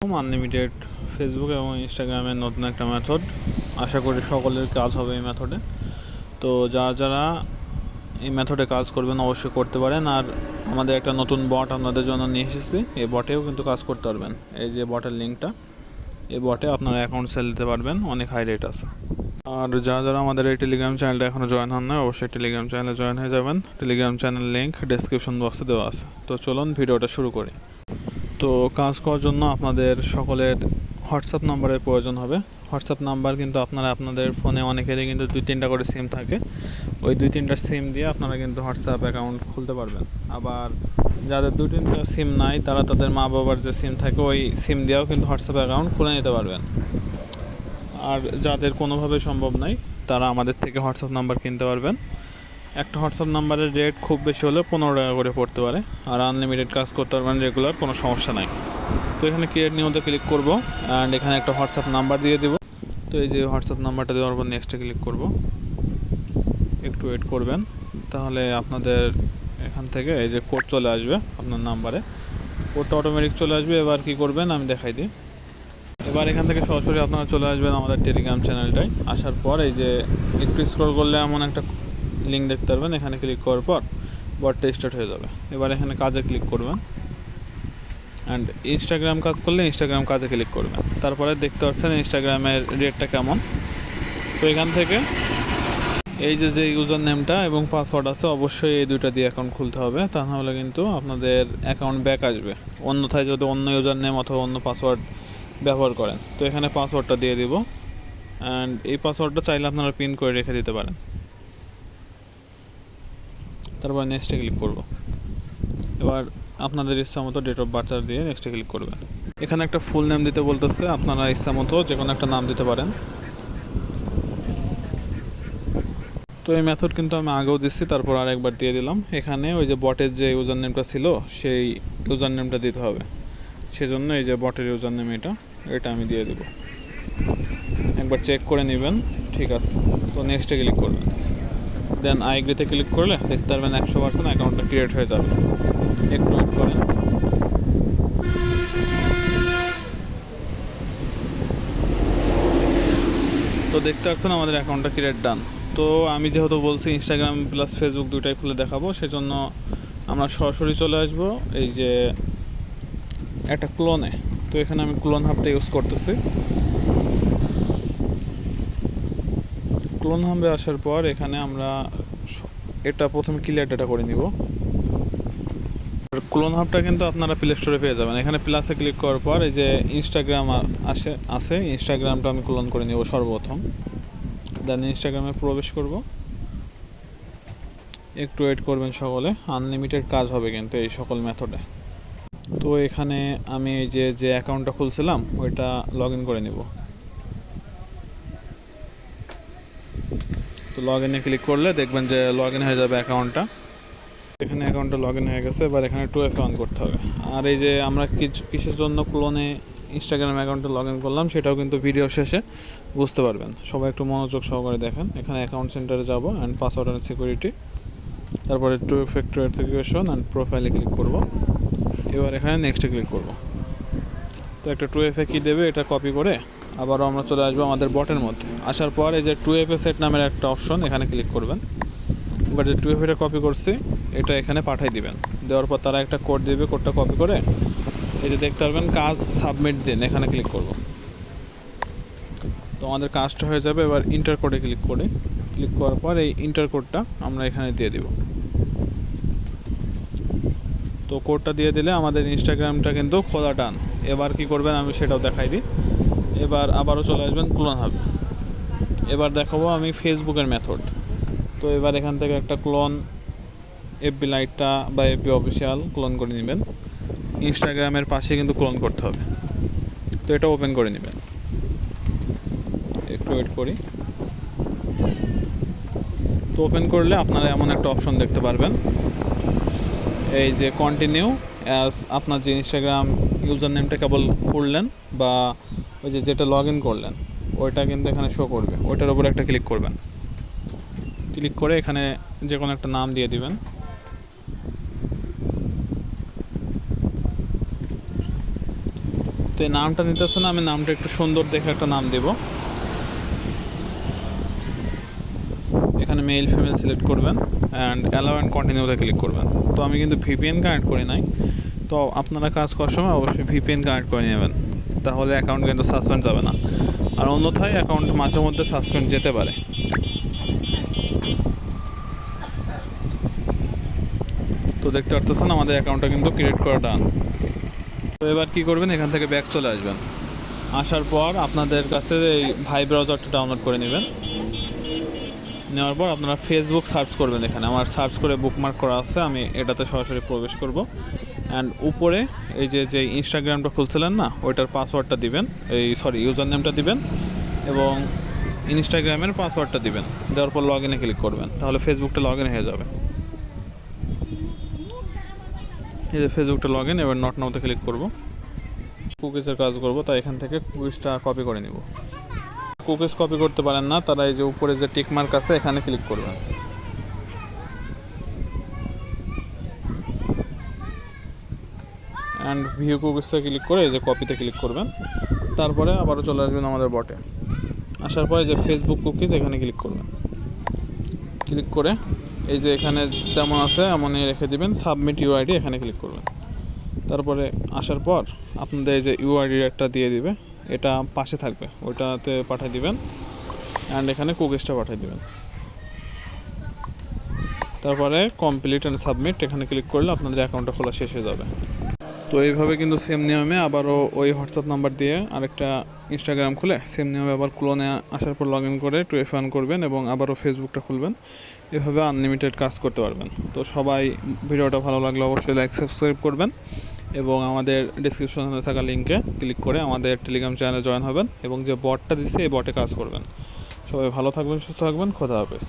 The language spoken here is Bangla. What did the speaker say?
আনলিমিটেড ফেসবুক এবং ইনস্টাগ্রামের নতুন একটা মেথড। আশা করি সকলের কাজ হবে এই মেথডে। তো যারা এই মেথডে কাজ করবেন অবশ্যই করতে পারেন। আর আমাদের একটা নতুন বট আপনাদের জন্য নিয়ে এসেছি, এই বটেও কিন্তু কাজ করতে পারবেন। এই যে বটের লিঙ্কটা, এই বটে আপনারা অ্যাকাউন্ট সেল দিতে পারবেন, অনেক হাই রেট আছে। আর যারা আমাদের এই টেলিগ্রাম চ্যানেলটা এখনও জয়েন হন না, অবশ্যই টেলিগ্রাম চ্যানেলে জয়েন হয়ে যাবেন। টেলিগ্রাম চ্যানেল লিঙ্ক ডেসক্রিপশন বক্সে দেওয়া আছে। তো চলুন ভিডিওটা শুরু করি। তো কাজ করার জন্য আপনাদের সকলের হোয়াটসঅ্যাপ নাম্বারের প্রয়োজন হবে। হোয়াটসঅ্যাপ নাম্বার কিন্তু আপনাদের ফোনে অনেকেরই কিন্তু 2-3টা করে সিম থাকে। ওই 2-3টা সিম দিয়ে আপনারা কিন্তু হোয়াটসঅ্যাপ অ্যাকাউন্ট খুলতে পারবেন। আবার যাদের 2-3টা সিম নাই, তারা তাদের মা বাবার যে সিম থাকে ওই সিম দিয়েও কিন্তু হোয়াটসঅ্যাপ অ্যাকাউন্ট খুলে নিতে পারবেন। আর যাদের কোনোভাবে সম্ভব নাই, তারা আমাদের থেকে হোয়াটসঅ্যাপ নাম্বার কিনতে পারবেন। একটা হোয়াটসঅ্যাপ নাম্বারের রেট খুব বেশি হলে 15 টাকা করে পড়তে পারে। আর আনলিমিটেড কাজ করতে পারবেন রেগুলার, কোনো সমস্যা নাই। তো এখানে ক্রিয়েট নিউতে ক্লিক করব অ্যান্ড এখানে একটা হোয়াটসঅ্যাপ নাম্বার দিয়ে দেব। তো এই যে হোয়াটসঅ্যাপ নাম্বারটা দেওয়ার পর নেক্সটে ক্লিক করব। একটু ওয়েট করবেন, তাহলে আপনাদের এখান থেকে এই যে কোড চলে আসবে আপনার নাম্বারে। কোডটা অটোমেটিক চলে আসবে। এবার কি করবেন আমি দেখাই দিই। এবার এখান থেকে সরাসরি আপনারা চলে আসবেন আমাদের টেলিগ্রাম চ্যানেলটায়। আসার পর এই যে একটু স্ক্রল করলে এমন একটা লিঙ্ক দেখতে পারবেন, এখানে ক্লিক করার পর বটটা স্টার্ট হয়ে যাবে। এবার এখানে কাজে ক্লিক করবেন অ্যান্ড ইনস্টাগ্রাম কাজ করলে ইনস্টাগ্রাম কাজে ক্লিক করবেন। তারপরে দেখতে পাচ্ছেন ইনস্টাগ্রামের রেটটা কেমন। তো এখান থেকে এই যে ইউজার নেমটা এবং পাসওয়ার্ড আছে, অবশ্যই এই দুইটা দিয়ে অ্যাকাউন্ট খুলতে হবে, তা নাহলে কিন্তু আপনাদের অ্যাকাউন্ট ব্যাক আসবে। অন্যথায় যদি অন্য ইউজার নেম অথবা অন্য পাসওয়ার্ড ব্যবহার করেন। তো এখানে পাসওয়ার্ডটা দিয়ে দিব অ্যান্ড এই পাসওয়ার্ডটা চাইলে আপনারা পিন করে রেখে দিতে পারেন। তারপর নেক্সটে ক্লিক করব। এবার আপনাদের ইচ্ছা মতো ডেট অফ বার্থ দিয়ে নেক্সটে ক্লিক করবেন। এখানে একটা ফুল নেম দিতে বলতেছে, আপনারা ইচ্ছা মতো যে কোনো একটা নাম দিতে পারেন। তো এই মেথড কিন্তু আমি আগেও দিচ্ছি, তারপর আরেকবার দিয়ে দিলাম। এখানে ওই যে বটের যে ইউজার নেমটা ছিল সেই ইউজার নেমটা দিতে হবে, সেজন্য এই যে বটের ইউজার নেম এটা আমি দিয়ে দেব। একবার চেক করে নেবেন, ঠিক আছে। তো নেক্সটে ক্লিক করবেন, দেন আই এগ্রিতে ক্লিক করলে দেখতে পারবেন 100% অ্যাকাউন্টটা ক্রিয়েট হয়ে যাবে। একটু ওয়েট করেন। তো দেখতে পাচ্ছেন আমাদের অ্যাকাউন্টটা ক্রিয়েট ডান। তো আমি যেহেতু বলছি ইনস্টাগ্রাম প্লাস ফেসবুক দুইটাই খুলে দেখাবো, সেজন্য আমরা সরাসরি চলে আসবো এই যে একটা ক্লোনে। তো এখানে আমি ক্লোন হাবটা ইউজ করতেছি। ক্লোন হাবে আসার পর এখানে আমরা এটা প্রথমে ক্লিয়ার ডাটা করে নিব। ক্লোন হাবটা কিন্তু আপনারা প্লে স্টোরে পেয়ে যাবেন। এখানে প্লাসে ক্লিক করার পর এই যে ইনস্টাগ্রাম আছে, ইনস্টাগ্রামটা আমি ক্লোন করে নিব সর্বপ্রথম। দেন ইনস্টাগ্রামে প্রবেশ করব। একটু ওয়েট করবেন সকলে, আনলিমিটেড কাজ হবে কিন্তু এই সকল মেথডে। তো এখানে আমি এই যে অ্যাকাউন্টটা খুলছিলাম ওইটা লগ ইন করে নিব। তো লগ ইনে ক্লিক করলে দেখবেন যে লগ ইন হয়ে যাবে অ্যাকাউন্টটা। এখানে অ্যাকাউন্টটা লগ ইন হয়ে গেছে। এবার এখানে 2FA অন করতে হবে। আর এই যে আমরা কিসের জন্য ক্লোনে ইনস্টাগ্রাম অ্যাকাউন্টে লগ ইন করলাম সেটাও কিন্তু ভিডিও শেষে বুঝতে পারবেন। সবাই একটু মনোযোগ সহকারে দেখেন। এখানে অ্যাকাউন্ট সেন্টারে যাব অ্যান্ড পাসওয়ার্ড অ্যান্ড সিকিউরিটি, তারপরে 2 ফ্যাক্টর অথেন্টিকেশন অ্যান্ড প্রোফাইলে ক্লিক করব। এবার এখানে নেক্সটে ক্লিক করব। তো একটা 2FA কি দেবে এটা কপি করে আবারও আমরা চলে আসবো আমাদের বটের মধ্যে। আসার পর এই যে 2FA সেট নামের একটা অপশন, এখানে ক্লিক করবেন। এবার যে 2FAটা কপি করছি এটা এখানে পাঠিয়ে দিবেন। দেওয়ার পর তারা একটা কোড দেবে, কোডটা কপি করে এই যে দেখতে পারবেন কাজ সাবমিট দিন, এখানে ক্লিক করব। তো আমাদের কাজটা হয়ে যাবে। এবার ইন্টার কোডে ক্লিক করার পর এই ইন্টার কোডটা আমরা এখানে দিয়ে দিব। তো কোডটা দিয়ে দিলে আমাদের ইনস্টাগ্রামটা কিন্তু খোলা ডান। এবার কি করবেন আমি সেটাও দেখাই দিই। এবার আবারও চলে আসবেন ক্লোন হাবে। এবার দেখাবো আমি ফেসবুকের মেথড। তো এবার এখান থেকে একটা ক্লোন এফবি লাইটটা বা এফবি অফিসিয়াল ক্লোন করে নেবেন। ইনস্টাগ্রামের পাশে কিন্তু ক্লোন করতে হবে। তো এটা ওপেন করে নেবেন। একটু ওয়েট করি। তো ওপেন করলে আপনারা এমন একটা অপশন দেখতে পারবেন, এই যে কন্টিনিউ অ্যাজ আপনার যে ইনস্টাগ্রাম ইউজার নেমটা কেবল করলেন বা ওই যেটা লগ ইন করলেন ওইটা কিন্তু এখানে শো করবে। ওইটার উপরে একটা ক্লিক করবেন। ক্লিক করে এখানে যে কোনো একটা নাম দিয়ে দিবেন। তো এই নামটা নিতেছে না, আমি নামটা একটু সুন্দর দেখে একটা নাম দেব। এখানে মেল ফিমেল সিলেক্ট করবেন অ্যান্ড অ্যালাউ অ্যান্ড কন্টিনিউতে ক্লিক করবেন। তো আমি কিন্তু ভিপিএন কানেক্ট করি নাই, তো আপনারা কাজ করার সময় অবশ্যই ভিপিএন কানেক্ট করে নেবেন, তাহলে অ্যাকাউন্ট কিন্তু সাসপেন্ড যাবে না। আর অন্যথায় অ্যাকাউন্ট মাঝে মধ্যে সাসপেন্ড যেতে পারে। তো দেখতে পারতেছেন আমাদের অ্যাকাউন্টটা কিন্তু ক্রিয়েট করা ডান। তো এবার কী করবেন, এখান থেকে ব্যাক চলে আসবেন। আসার পর আপনাদের কাছে এই ভাই ব্রাউজারটা ডাউনলোড করে নেবেন। নেওয়ার পর আপনারা ফেসবুক সার্চ করবেন। এখানে আমার সার্চ করে বুকমার্ক করা আছে, আমি এটাতে সরাসরি প্রবেশ করব। অ্যান্ড উপরে এই যে ইনস্টাগ্রামটা খুলছিলেন না, ওইটার পাসওয়ার্ডটা দিবেন, ইউজার নেমটা দিবেন এবং ইনস্টাগ্রামের পাসওয়ার্ডটা দিবেন। দেওয়ার পর লগ ইনে ক্লিক করবেন, তাহলে ফেসবুকটা লগ ইন হয়ে যাবে। এই যে ফেসবুকটা লগ ইন, এবার নট নাওতে ক্লিক করব। কুকিজের কাজ করব, তাই এখান থেকে কুকিজটা কপি করে নিব। কুকিজ কপি করতে পারেন না, তারা এই যে উপরে যে টিক মার্ক আছে এখানে ক্লিক করবেন। অ্যান্ড ভিউ কুকিজে ক্লিক করে এই যে কপিতে ক্লিক করবেন। তারপরে আবারও চলে আসবেন আমাদের বটে। আসার পরে যে ফেসবুক কুকিজ এখানে ক্লিক করবেন। ক্লিক করে এই যে এখানে যেমন আছে এমনই রেখে দিবেন, সাবমিট ইউআইডি এখানে ক্লিক করবেন। তারপরে আসার পর আপনাদের এই যে ইউআইডি একটা দিয়ে দিবে, এটা পাশে থাকবে, ওইটাতে পাঠিয়ে দিবেন। অ্যান্ড এখানে কুকিজটা পাঠিয়ে দিবেন। তারপরে কমপ্লিট অ্যান্ড সাবমিট এখানে ক্লিক করলে আপনাদের অ্যাকাউন্টটা খোলা শেষ হয়ে যাবে। তো এইভাবে কিন্তু সেম নিয়মে আবারও ওই হোয়াটসঅ্যাপ নাম্বার দিয়ে আরেকটা ইনস্টাগ্রাম খুলে সেম নিয়মে আবার ক্লোনে আসার পর লগ ইন করে 2FA করবেন এবং আবারও ফেসবুকটা খুলবেন। এভাবে আনলিমিটেড কাজ করতে পারবেন। তো সবাই ভিডিওটা ভালো লাগলে অবশ্যই লাইক সাবস্ক্রাইব করবেন এবং আমাদের ডিসক্রিপশনে থাকা লিঙ্কে ক্লিক করে আমাদের টেলিগ্রাম চ্যানেলে জয়েন হবেন এবং যে বটটা দিচ্ছে এই বটে কাজ করবেন। সবাই ভালো থাকবেন, সুস্থ থাকবেন, খোদা হাফেজ।